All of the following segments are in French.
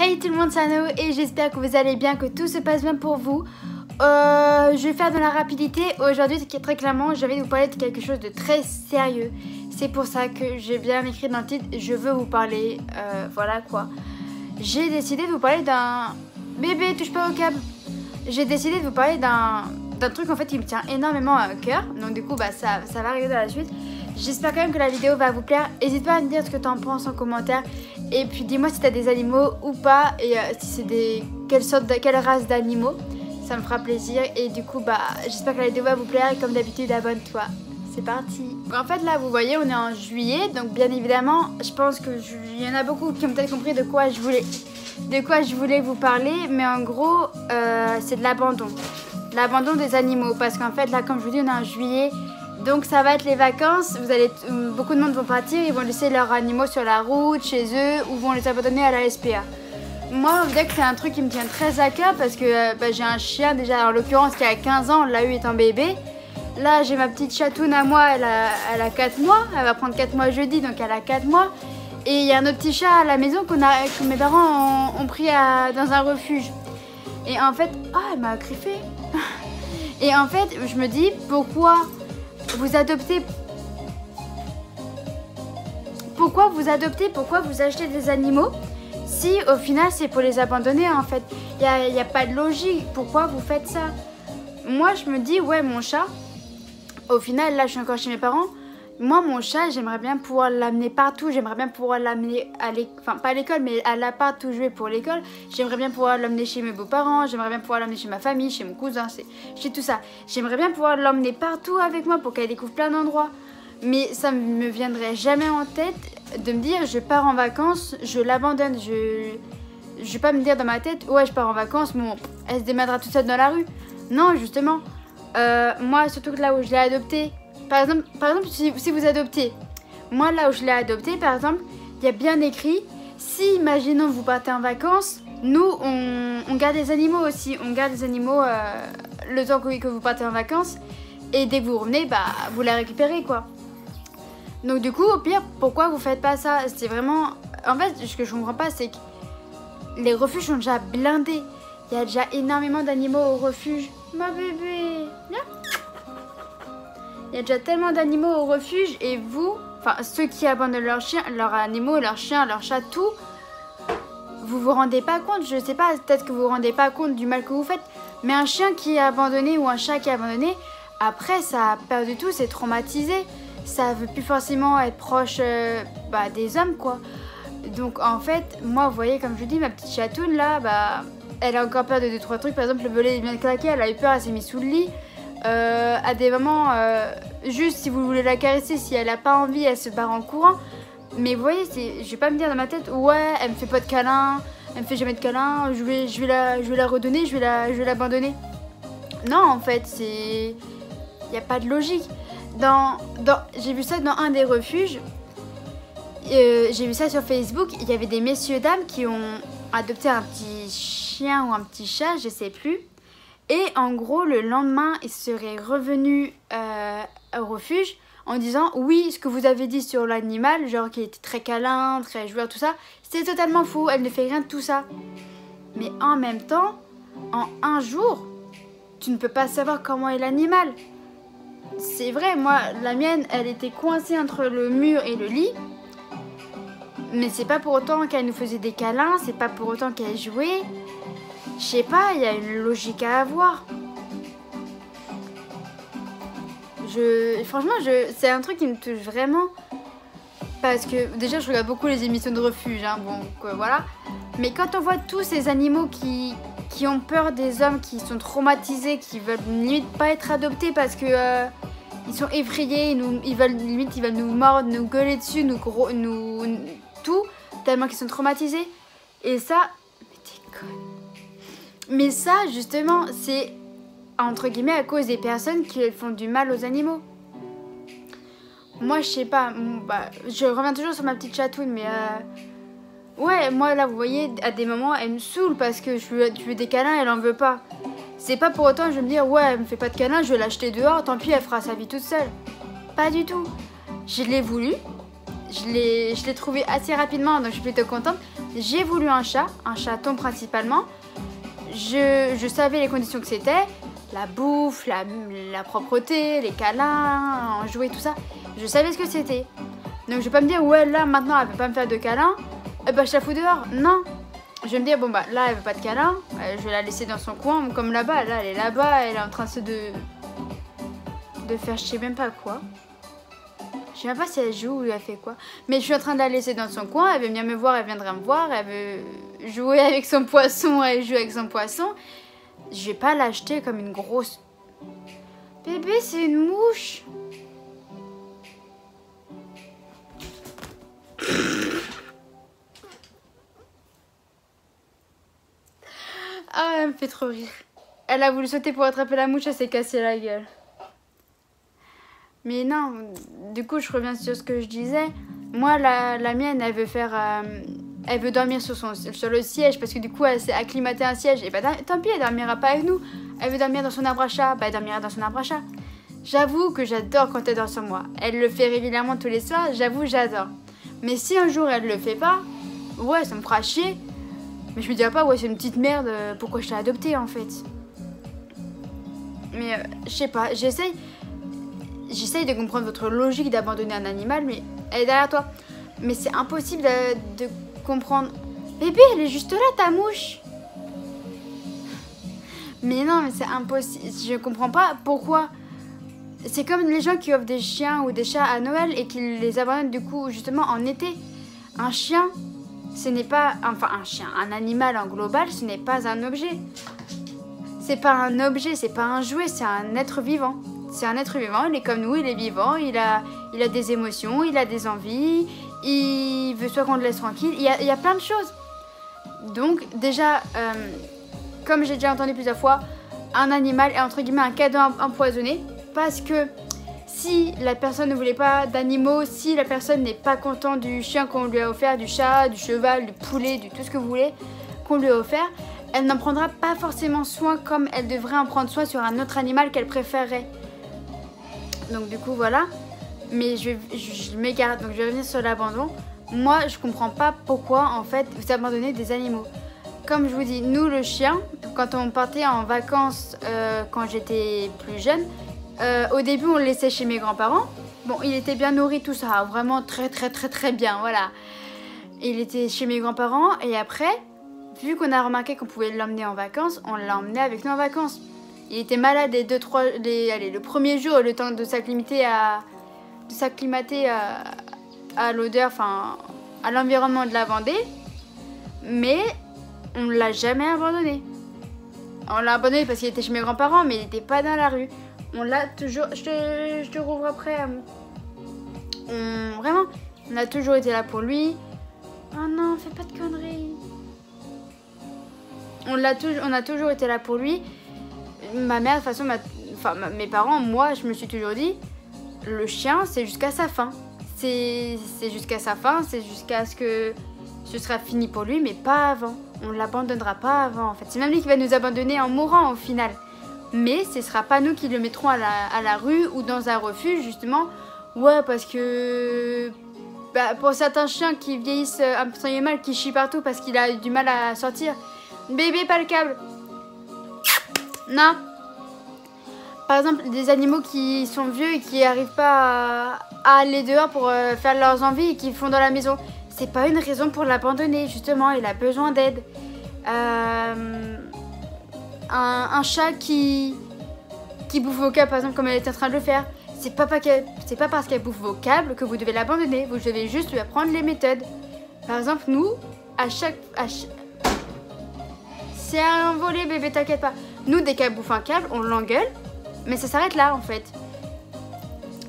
Hey tout le monde, c'est Anno et j'espère que vous allez bien, que tout se passe bien pour vous. Je vais faire de la rapidité. Aujourd'hui, très clairement, je vais vous parler de quelque chose de très sérieux. C'est pour ça que j'ai bien écrit dans le titre, je veux vous parler, voilà quoi. J'ai décidé de vous parler d'un... Bébé, touche pas au câble. J'ai décidé de vous parler d'un truc en fait qui me tient énormément à cœur. Donc du coup, ça va arriver dans la suite. J'espère quand même que la vidéo va vous plaire. N'hésite pas à me dire ce que tu en penses en commentaire. Et puis dis-moi si tu as des animaux ou pas. Et si c'est quelle race d'animaux. Ça me fera plaisir. Et du coup, j'espère que la vidéo va vous plaire. Et comme d'habitude, abonne-toi. C'est parti. En fait, là, vous voyez, on est en juillet. Donc bien évidemment, je pense qu'il y en a beaucoup qui ont peut-être compris de quoi je voulais vous parler. Mais en gros, c'est de l'abandon. L'abandon des animaux. Parce qu'en fait, là, comme je vous dis, on est en juillet. Donc ça va être les vacances, beaucoup de monde vont partir, ils vont laisser leurs animaux sur la route, chez eux, ou vont les abandonner à la SPA. Moi, on dirait que c'est un truc qui me tient très à cœur parce que j'ai un chien déjà, en l'occurrence, qui a 15 ans, on l'a eu étant bébé. Là, j'ai ma petite chatoune à moi, elle a 4 mois, elle va prendre 4 mois jeudi, donc elle a 4 mois. Et il y a un autre petit chat à la maison que mes parents ont pris dans un refuge. Et en fait, elle m'a griffé. Et en fait, je me dis, pourquoi vous achetez des animaux si au final c'est pour les abandonner en fait. Il n'y a pas de logique. Pourquoi vous faites ça? Moi je me dis ouais, mon chat, au final là je suis encore chez mes parents. Moi mon chat, j'aimerais bien pouvoir l'amener partout. J'aimerais bien pouvoir l'amener à l'école, enfin pas à l'école mais à l'appart où je vais pour l'école. J'aimerais bien pouvoir l'emmener chez mes beaux-parents. J'aimerais bien pouvoir l'emmener chez ma famille, chez mon cousin, chez tout ça. J'aimerais bien pouvoir l'emmener partout avec moi pour qu'elle découvre plein d'endroits. Mais ça ne me viendrait jamais en tête de me dire je pars en vacances, je l'abandonne. Je vais pas me dire dans ma tête ouais je pars en vacances, bon elle se démerdera toute seule dans la rue. Non justement, moi surtout que là où je l'ai adoptée. Par exemple si vous adoptez, moi là où je l'ai adopté par exemple, il y a bien écrit, si imaginons vous partez en vacances, nous on garde les animaux aussi, on garde les animaux le temps que vous partez en vacances et dès que vous revenez, vous la récupérez quoi. Donc du coup au pire, pourquoi vous faites pas ça? C'est vraiment, en fait ce que je comprends pas c'est que les refuges sont déjà blindés, il y a déjà énormément d'animaux au refuge. Ma bébé, viens. Il y a déjà tellement d'animaux au refuge et vous, enfin ceux qui abandonnent leurs chiens, leurs animaux, leurs chiens, leurs chats, tout, vous rendez pas compte, je sais pas, peut-être que vous vous rendez pas compte du mal que vous faites, mais un chien qui est abandonné ou un chat qui est abandonné, après ça a perdu tout, c'est traumatisé, ça veut plus forcément être proche des hommes quoi. Donc en fait, moi vous voyez comme je vous dis, ma petite chatoune là, elle a encore peur de 2-3 trucs, par exemple le volet vient de claquer, elle a eu peur, elle s'est mise sous le lit. À des moments, juste si vous voulez la caresser, si elle a pas envie, elle se barre en courant. Mais vous voyez, je vais pas me dire dans ma tête, ouais, elle me fait pas de câlin, elle me fait jamais de câlin, je vais la redonner, je vais l'abandonner. Non, en fait, il y a pas de logique. J'ai vu ça dans un des refuges. J'ai vu ça sur Facebook. Il y avait des messieurs dames qui ont adopté un petit chien ou un petit chat, je sais plus. Et en gros, le lendemain, ils seraient revenus au refuge en disant oui, ce que vous avez dit sur l'animal, genre qu'il était très câlin, très joueur, tout ça, c'était totalement faux, elle ne fait rien de tout ça. Mais en même temps, en un jour, tu ne peux pas savoir comment est l'animal. C'est vrai, moi, la mienne, elle était coincée entre le mur et le lit. Mais c'est pas pour autant qu'elle nous faisait des câlins, c'est pas pour autant qu'elle jouait. Je sais pas, il y a une logique à avoir. Franchement, c'est un truc qui me touche vraiment. Parce que déjà, je regarde beaucoup les émissions de refuge, hein, donc voilà. Mais quand on voit tous ces animaux qui ont peur des hommes, qui sont traumatisés, qui veulent limite pas être adoptés parce que ils sont effrayés, ils veulent nous mordre, nous gueuler dessus, tout, tellement qu'ils sont traumatisés. Et ça, mais t'es conne. Mais ça, justement, c'est entre guillemets à cause des personnes qui font du mal aux animaux. Moi, je sais pas, je reviens toujours sur ma petite chatoune, mais ouais, moi là, vous voyez, à des moments, elle me saoule parce que je veux des câlins, elle en veut pas. C'est pas pour autant, je vais me dire, ouais, elle me fait pas de câlins, je vais l'acheter dehors, tant pis, elle fera sa vie toute seule. Pas du tout. Je l'ai voulu, je l'ai trouvé assez rapidement, donc je suis plutôt contente. J'ai voulu un chaton principalement. Je savais les conditions que c'était, la bouffe, la propreté, les câlins, en jouer, tout ça. Je savais ce que c'était. Donc je vais pas me dire, ouais, là, maintenant, elle veut pas me faire de câlins, eh ben, je la fous dehors. Non. Je vais me dire, bon, bah, là, elle veut pas de câlins, je vais la laisser dans son coin, comme là-bas. Là, elle est là-bas, elle est en train de faire je sais même pas quoi. Je sais même pas si elle joue ou elle fait quoi. Mais je suis en train de la laisser dans son coin, elle veut venir me voir, elle viendra me voir, elle veut jouer avec son poisson, elle joue avec son poisson. Je vais pas l'acheter comme une grosse... Bébé, c'est une mouche. Ah, elle me fait trop rire. Elle a voulu sauter pour attraper la mouche, elle s'est cassée la gueule. Mais non, du coup, je reviens sur ce que je disais. Moi, la mienne, elle veut faire... elle veut dormir sur le siège parce que du coup, elle s'est acclimatée à un siège. Et bah tant pis, elle dormira pas avec nous. Elle veut dormir dans son arbre à chat, bah elle dormira dans son arbre à chat. J'avoue que j'adore quand elle dort sur moi. Elle le fait régulièrement tous les soirs, j'avoue, j'adore. Mais si un jour, elle le fait pas, ouais, ça me fera chier. Mais je me dirais pas, ouais, c'est une petite merde, pourquoi je t'ai adoptée en fait. Mais je sais pas, j'essaye de comprendre votre logique d'abandonner un animal, mais elle est derrière toi. Mais c'est impossible de comprendre. Bébé, elle est juste là, ta mouche. Mais non, mais c'est impossible. Je comprends pas pourquoi. C'est comme les gens qui offrent des chiens ou des chats à Noël et qui les abandonnent du coup justement en été. Un chien, ce n'est pas... Enfin, un chien, un animal en global, ce n'est pas un objet. C'est pas un objet, c'est pas un jouet, c'est un être vivant. C'est un être vivant, il est comme nous, il est vivant, il a des émotions, il a des envies, il veut soit qu'on le laisse tranquille, il y a plein de choses. Donc déjà, comme j'ai déjà entendu plusieurs fois, un animal est entre guillemets un cadeau empoisonné, parce que si la personne ne voulait pas d'animaux, si la personne n'est pas contente du chien qu'on lui a offert, du chat, du cheval, du poulet, du tout ce que vous voulez qu'on lui a offert, elle n'en prendra pas forcément soin comme elle devrait en prendre soin sur un autre animal qu'elle préférerait. Donc du coup voilà, mais je m'égare, donc je vais revenir sur l'abandon. Moi je comprends pas pourquoi en fait vous abandonnez des animaux. Comme je vous dis, nous le chien, quand on partait en vacances quand j'étais plus jeune, au début on le laissait chez mes grands-parents. Bon, il était bien nourri, tout ça, vraiment très bien, voilà. Il était chez mes grands-parents et après, vu qu'on a remarqué qu'on pouvait l'emmener en vacances, on l'a emmené avec nous en vacances. Il était malade le premier jour, le temps de s'acclimater à l'odeur, enfin à l'environnement de la Vendée. Mais on ne l'a jamais abandonné. On l'a abandonné parce qu'il était chez mes grands-parents, mais il n'était pas dans la rue. On l'a toujours... Je te rouvre après. Vraiment, on a toujours été là pour lui. Oh non, fais pas de conneries. On a toujours été là pour lui. Ma mère, de toute façon, mes parents, moi, je me suis toujours dit, le chien, c'est jusqu'à sa fin. C'est jusqu'à sa fin, c'est jusqu'à ce que ce sera fini pour lui, mais pas avant. On ne l'abandonnera pas avant, en fait. C'est même lui qui va nous abandonner en mourant, au final. Mais ce ne sera pas nous qui le mettrons à la rue ou dans un refuge, justement. Ouais, parce que... Bah, pour certains chiens qui vieillissent un peu mal, qui chient partout parce qu'il a du mal à sortir. Bébé, pas le câble. Non. Par exemple, des animaux qui sont vieux et qui n'arrivent pas à aller dehors pour faire leurs envies et qui font dans la maison. C'est pas une raison pour l'abandonner, justement. Il a besoin d'aide. Un chat qui bouffe vos câbles, par exemple, comme elle est en train de le faire. C'est pas parce qu'elle bouffe vos câbles que vous devez l'abandonner. Vous devez juste lui apprendre les méthodes. Par exemple, nous, c'est un volet, bébé, t'inquiète pas. Nous, dès qu'elle bouffe un câble, on l'engueule. Mais ça s'arrête là, en fait.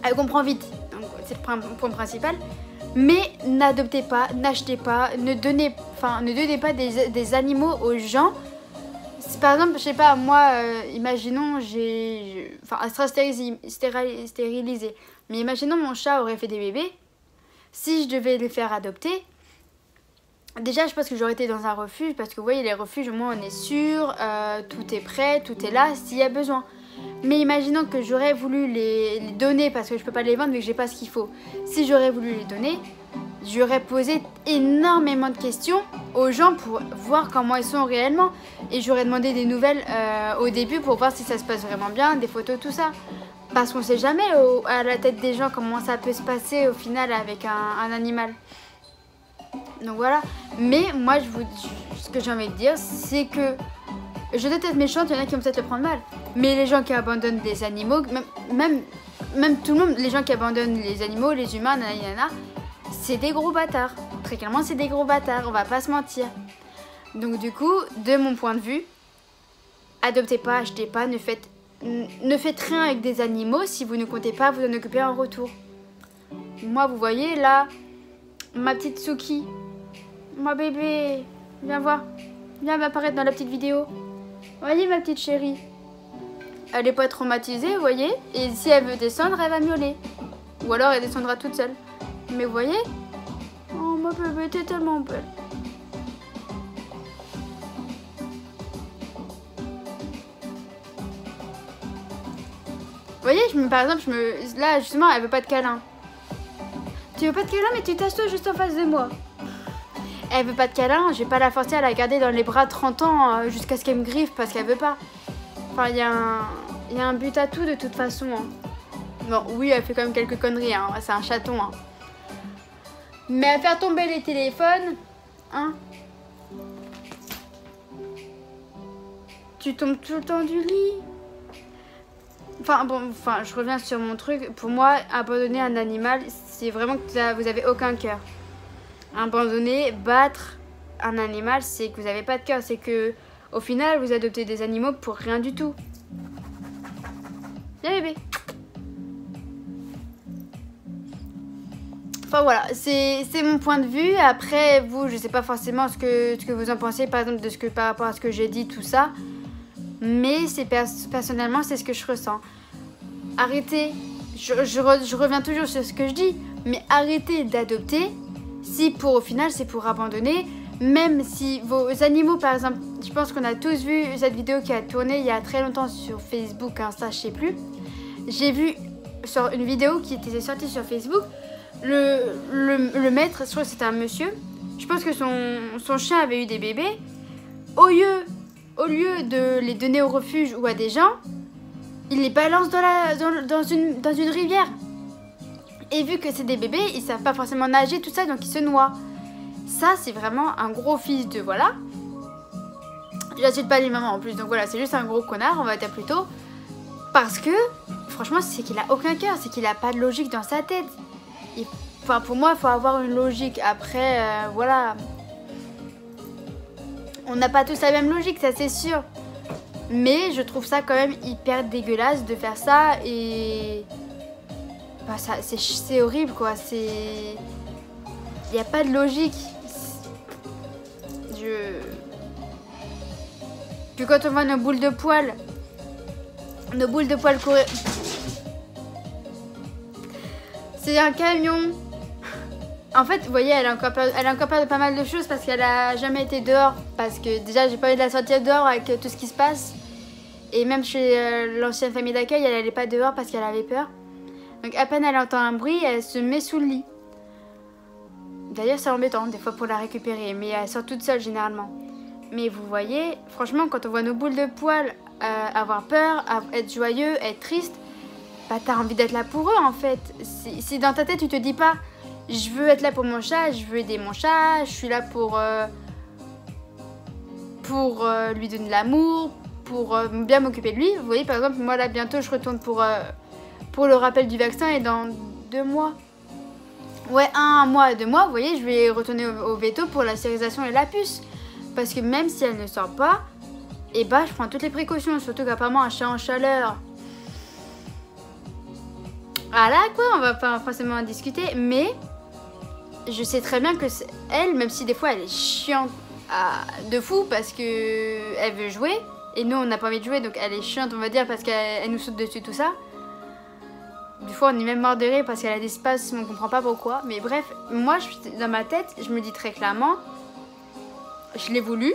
Elle comprend vite. Donc, c'est le point principal. Mais n'adoptez pas, n'achetez pas, ne donnez pas des animaux aux gens. Par exemple, je sais pas, moi, imaginons, elle sera stérilisée. Mais imaginons mon chat aurait fait des bébés. Si je devais le faire adopter, déjà, je pense que j'aurais été dans un refuge. Parce que vous voyez, les refuges, au moins, on est sûr, tout est prêt, tout est là, s'il y a besoin. Mais imaginons que j'aurais voulu les donner, parce que je peux pas les vendre, vu que j'ai pas ce qu'il faut. Si j'aurais voulu les donner, j'aurais posé énormément de questions aux gens pour voir comment ils sont réellement. Et j'aurais demandé des nouvelles au début pour voir si ça se passe vraiment bien, des photos, tout ça. Parce qu'on sait jamais à la tête des gens comment ça peut se passer au final avec un animal. Donc voilà. Mais moi, ce que j'ai envie de dire, c'est que je dois être méchante, il y en a qui vont peut-être le prendre mal. Mais les gens qui abandonnent des animaux, même tout le monde, les gens qui abandonnent les animaux, les humains, nanana, c'est des gros bâtards. Très clairement, c'est des gros bâtards, on va pas se mentir. Donc du coup, de mon point de vue, adoptez pas, achetez pas, ne faites rien avec des animaux si vous ne comptez pas vous en occuper en retour. Moi, vous voyez là, ma petite Suki, ma bébé, viens voir, viens apparaître dans la petite vidéo. Voyez ma petite chérie, elle est pas traumatisée, vous voyez, et si elle veut descendre, elle va miauler. Ou alors elle descendra toute seule. Mais vous voyez, oh ma bébé, t'es tellement belle. Vous voyez, par exemple, là justement, elle veut pas de câlin. Tu veux pas de câlin, mais tu t'assois juste en face de moi. Elle veut pas de câlin, je vais pas la forcer à la garder dans les bras 30 ans jusqu'à ce qu'elle me griffe parce qu'elle veut pas. Enfin, il y a un but à tout de toute façon. Hein. Bon, oui, elle fait quand même quelques conneries, hein. C'est un chaton. Hein. Mais à faire tomber les téléphones, hein. Tu tombes tout le temps du lit. Enfin, je reviens sur mon truc. Pour moi, abandonner un animal, c'est vraiment que vous avez aucun cœur. Abandonner, battre un animal, c'est que vous n'avez pas de cœur. C'est que, au final, vous adoptez des animaux pour rien du tout. Viens bébé. Enfin voilà, c'est mon point de vue. Après, vous, je sais pas forcément ce que vous en pensez, par exemple, par rapport à ce que j'ai dit, tout ça. Mais personnellement, c'est ce que je ressens. Arrêtez, je reviens toujours sur ce que je dis, mais arrêtez d'adopter si au final c'est pour abandonner. Même si vos animaux, par exemple, je pense qu'on a tous vu cette vidéo qui a tourné il y a très longtemps sur Facebook, Insta, je sais plus. J'ai vu sur une vidéo qui était sortie sur Facebook, le maître, je crois que c'était un monsieur, je pense que son chien avait eu des bébés. Au lieu de les donner au refuge ou à des gens, il les balance dans une rivière. Et vu que c'est des bébés, ils savent pas forcément nager, tout ça, donc ils se noient. Ça, c'est vraiment un gros fils de voilà. J'insulte pas les mamans en plus, donc voilà, c'est juste un gros connard, on va dire plutôt. Parce que, franchement, c'est qu'il a aucun cœur, c'est qu'il a pas de logique dans sa tête. Enfin, pour moi, il faut avoir une logique. Après, voilà. On n'a pas tous la même logique, ça c'est sûr. Mais je trouve ça quand même hyper dégueulasse de faire ça et... Bah, c'est horrible quoi, c'est... Il n'y a pas de logique. Puis quand on voit nos boules de poils courir... C'est un camion. En fait, vous voyez, elle a encore peur de pas mal de choses parce qu'elle a jamais été dehors. Parce que déjà, j'ai pas envie de la sortir dehors avec tout ce qui se passe. Et même chez l'ancienne famille d'accueil, elle allait pas dehors parce qu'elle avait peur. Donc à peine elle entend un bruit, elle se met sous le lit. D'ailleurs, c'est embêtant des fois pour la récupérer, mais elle sort toute seule généralement. Mais vous voyez, franchement, quand on voit nos boules de poils avoir peur, être joyeux, être triste, bah t'as envie d'être là pour eux en fait. Si dans ta tête tu te dis pas je veux être là pour mon chat, je veux aider mon chat, je suis là pour lui donner de l'amour, pour bien m'occuper de lui. Vous voyez, par exemple, moi là bientôt je retourne pour le rappel du vaccin et dans 2 mois. Ouais, 1 mois, 2 mois, vous voyez, je vais retourner au veto pour la stérilisation et la puce. Parce que même si elle ne sort pas, et bah je prends toutes les précautions, surtout qu'apparemment un chat en chaleur. Ah là quoi, on va pas forcément en discuter, mais je sais très bien que elle, même si des fois elle est chiante de fou parce que elle veut jouer, et nous on n'a pas envie de jouer, donc elle est chiante on va dire parce qu'elle nous saute dessus tout ça. Des fois on est même mort de rire parce qu'elle a des spasmes, on comprend pas pourquoi, mais bref, moi dans ma tête, je me dis très clairement, je l'ai voulu.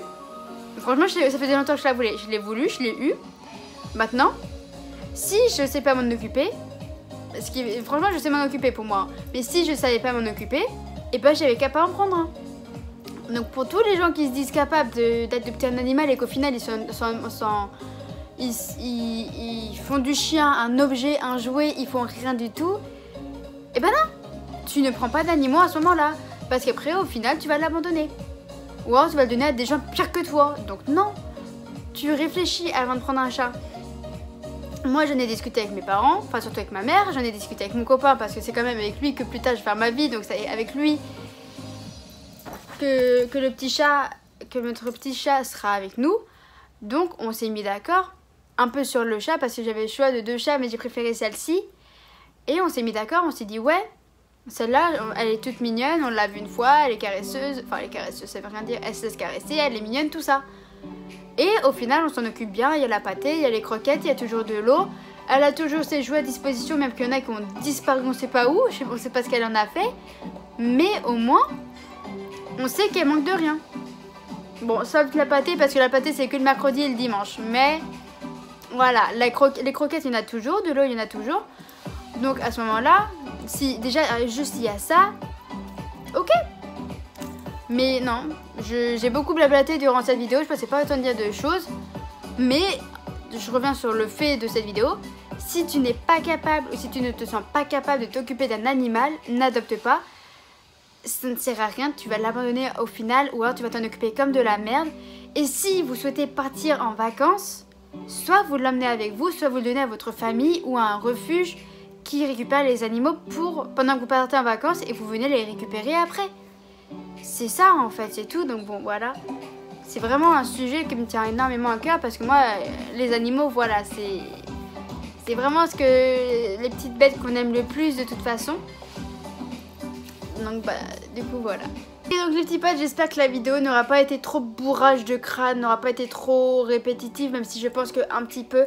Franchement, ça faisait longtemps que je la voulais. Je l'ai voulu, je l'ai eu. Maintenant, si je sais pas m'en occuper, franchement, je sais m'en occuper pour moi. Mais si je savais pas m'en occuper, et ben j'avais qu'à pas en prendre un. Donc pour tous les gens qui se disent capables d'adopter un animal et qu'au final ils font du chien un objet, un jouet, ils font rien du tout, et ben non, tu ne prends pas d'animaux à ce moment-là, parce qu'après au final tu vas l'abandonner. Ou alors tu vas le donner à des gens pires que toi. Donc non, tu réfléchis avant de prendre un chat. Moi j'en ai discuté avec mes parents, enfin surtout avec ma mère, j'en ai discuté avec mon copain parce que c'est quand même avec lui que plus tard je vais faire ma vie, donc c'est avec lui que notre petit chat sera avec nous. Donc on s'est mis d'accord un peu sur le chat parce que j'avais le choix de 2 chats mais j'ai préféré celle-ci. Et on s'est mis d'accord, on s'est dit ouais, celle-là elle est toute mignonne, on l'a vue une fois, elle est caresseuse, enfin elle est caresseuse ça veut rien dire, elle se laisse caresser, elle est mignonne, tout ça. Et au final on s'en occupe bien, il y a la pâtée, il y a les croquettes, il y a toujours de l'eau. Elle a toujours ses jouets à disposition, même qu'il y en a qui ont disparu, on sait pas où, on sait pas ce qu'elle en a fait. Mais au moins, on sait qu'elle manque de rien. Bon, sauf la pâtée, parce que la pâtée c'est que le mercredi et le dimanche. Mais voilà, les croquettes il y en a toujours, de l'eau il y en a toujours. Donc à ce moment-là, si déjà juste il y a ça, ok. Mais non, j'ai beaucoup blablaté durant cette vidéo, je pensais pas autant dire de choses. Mais je reviens sur le fait de cette vidéo. Si tu n'es pas capable ou si tu ne te sens pas capable de t'occuper d'un animal, n'adopte pas. Ça ne sert à rien, tu vas l'abandonner au final ou alors tu vas t'en occuper comme de la merde. Et si vous souhaitez partir en vacances, soit vous l'emmenez avec vous, soit vous le donnez à votre famille ou à un refuge qui récupère les animaux pendant que vous partez en vacances et vous venez les récupérer après. C'est ça en fait, c'est tout. Donc bon voilà, c'est vraiment un sujet qui me tient énormément à cœur parce que moi les animaux voilà c'est vraiment les petites bêtes qu'on aime le plus de toute façon. Donc bah du coup voilà. Et donc les petits potes, j'espère que la vidéo n'aura pas été trop bourrage de crâne, n'aura pas été trop répétitive, même si je pense qu'un petit peu.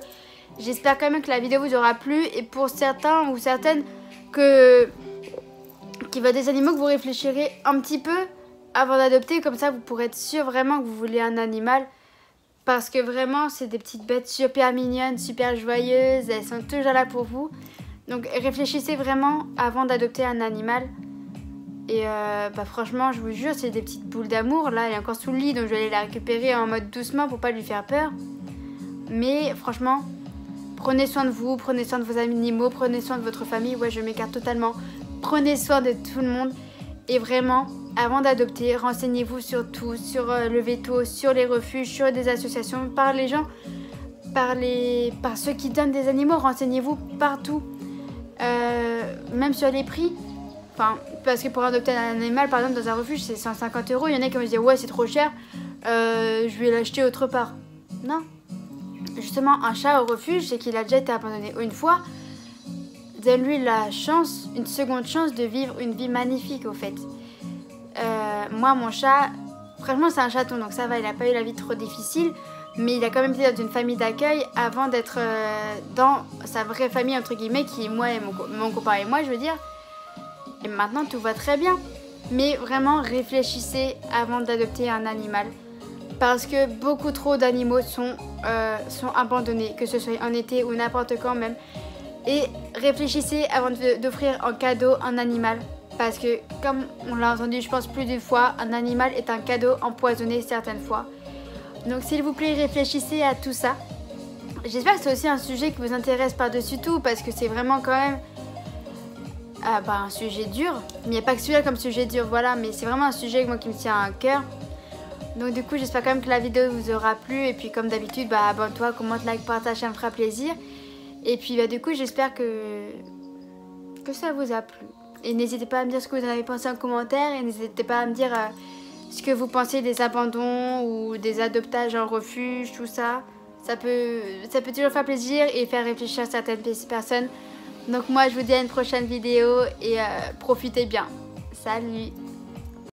J'espère quand même que la vidéo vous aura plu et pour certains ou certaines qu'il va des animaux que vous réfléchirez un petit peu avant d'adopter, comme ça vous pourrez être sûr vraiment que vous voulez un animal. Parce que vraiment c'est des petites bêtes super mignonnes, super joyeuses, elles sont toujours là pour vous. Donc réfléchissez vraiment avant d'adopter un animal. Et bah franchement je vous jure c'est des petites boules d'amour. Là elle est encore sous le lit donc je vais aller la récupérer en mode doucement pour pas lui faire peur. Mais franchement prenez soin de vous, prenez soin de vos animaux, prenez soin de votre famille. Ouais je m'écarte totalement. Prenez soin de tout le monde. Et vraiment avant d'adopter renseignez-vous sur tout, sur le veto, sur les refuges, sur des associations, par les gens, par ceux qui donnent des animaux, renseignez-vous partout. Même sur les prix. Enfin, parce que pour adopter un animal, par exemple, dans un refuge, c'est 150 €. Il y en a qui vont se dire, ouais, c'est trop cher, je vais l'acheter autre part. Non. Justement, un chat au refuge, c'est qu'il a déjà été abandonné une fois. Donne-lui la chance, une seconde chance de vivre une vie magnifique, au fait. Moi, mon chat, franchement, c'est un chaton, donc ça va, il n'a pas eu la vie trop difficile. Mais il a quand même été dans une famille d'accueil avant d'être dans sa vraie famille, entre guillemets, qui est moi et mon copain et moi, je veux dire. Et maintenant tout va très bien. Mais vraiment réfléchissez avant d'adopter un animal. Parce que beaucoup trop d'animaux sont abandonnés, que ce soit en été ou n'importe quand même. Et réfléchissez avant d'offrir en cadeau un animal. Parce que comme on l'a entendu je pense plus d'une fois, un animal est un cadeau empoisonné certaines fois. Donc s'il vous plaît réfléchissez à tout ça. J'espère que c'est aussi un sujet qui vous intéresse par-dessus tout. Parce que c'est vraiment quand même... un sujet dur, mais il n'y a pas que celui-là comme sujet dur, voilà, mais c'est vraiment un sujet moi qui me tient à cœur. Donc du coup j'espère quand même que la vidéo vous aura plu et puis comme d'habitude abonne-toi, commente, like, partage, ça me fera plaisir. Et puis du coup j'espère que ça vous a plu. Et n'hésitez pas à me dire ce que vous en avez pensé en commentaire et n'hésitez pas à me dire ce que vous pensez des abandons ou des adoptages en refuge, tout ça. Ça peut toujours faire plaisir et faire réfléchir certaines personnes. Donc moi je vous dis à une prochaine vidéo et profitez bien. Salut!